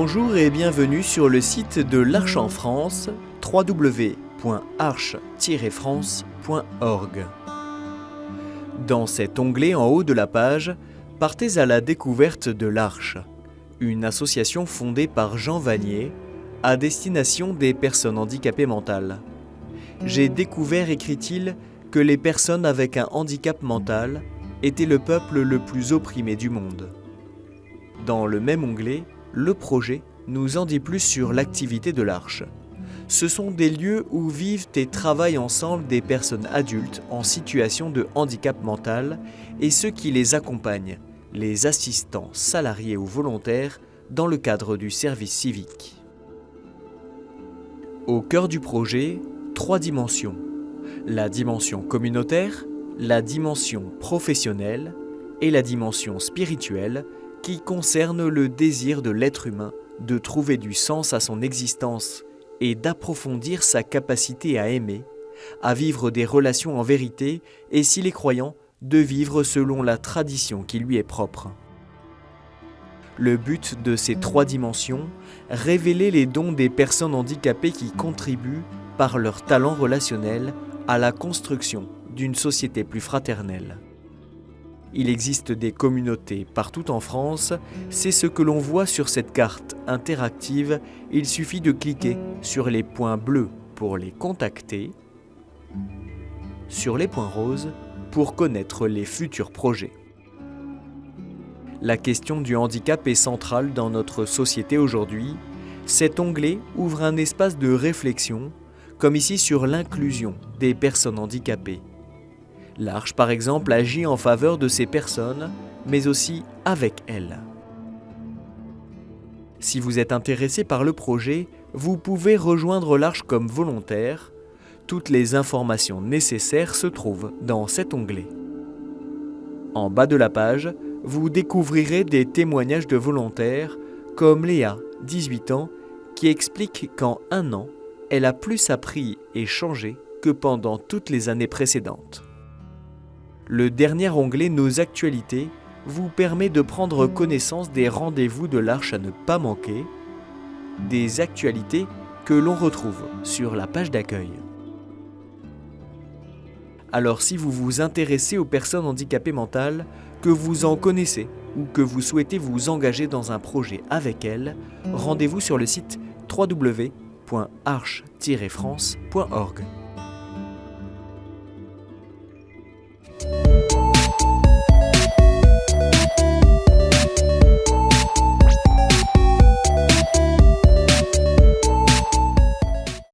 Bonjour et bienvenue sur le site de l'Arche en France, www.arche-france.org. Dans cet onglet en haut de la page, partez à la découverte de l'Arche, une association fondée par Jean Vanier à destination des personnes handicapées mentales. J'ai découvert, écrit-il, que les personnes avec un handicap mental étaient le peuple le plus opprimé du monde. Dans le même onglet, le projet nous en dit plus sur l'activité de l'Arche. Ce sont des lieux où vivent et travaillent ensemble des personnes adultes en situation de handicap mental et ceux qui les accompagnent, les assistants salariés ou volontaires, dans le cadre du service civique. Au cœur du projet, 3 dimensions. La dimension communautaire, la dimension professionnelle et la dimension spirituelle qui concerne le désir de l'être humain de trouver du sens à son existence et d'approfondir sa capacité à aimer, à vivre des relations en vérité et, s'il est croyant, de vivre selon la tradition qui lui est propre. Le but de ces 3 dimensions, révéler les dons des personnes handicapées qui contribuent, par leur talent relationnel, à la construction d'une société plus fraternelle. Il existe des communautés partout en France, c'est ce que l'on voit sur cette carte interactive. Il suffit de cliquer sur les points bleus pour les contacter, sur les points roses pour connaître les futurs projets. La question du handicap est centrale dans notre société aujourd'hui. Cet onglet ouvre un espace de réflexion, comme ici sur l'inclusion des personnes handicapées. L'Arche, par exemple, agit en faveur de ces personnes, mais aussi avec elles. Si vous êtes intéressé par le projet, vous pouvez rejoindre l'Arche comme volontaire. Toutes les informations nécessaires se trouvent dans cet onglet. En bas de la page, vous découvrirez des témoignages de volontaires, comme Léa, 18 ans, qui explique qu'en 1 an, elle a plus appris et changé que pendant toutes les années précédentes. Le dernier onglet Nos actualités vous permet de prendre connaissance des rendez-vous de l'Arche à ne pas manquer, des actualités que l'on retrouve sur la page d'accueil. Alors si vous vous intéressez aux personnes handicapées mentales, que vous en connaissez ou que vous souhaitez vous engager dans un projet avec elles, rendez-vous sur le site www.arche-france.org.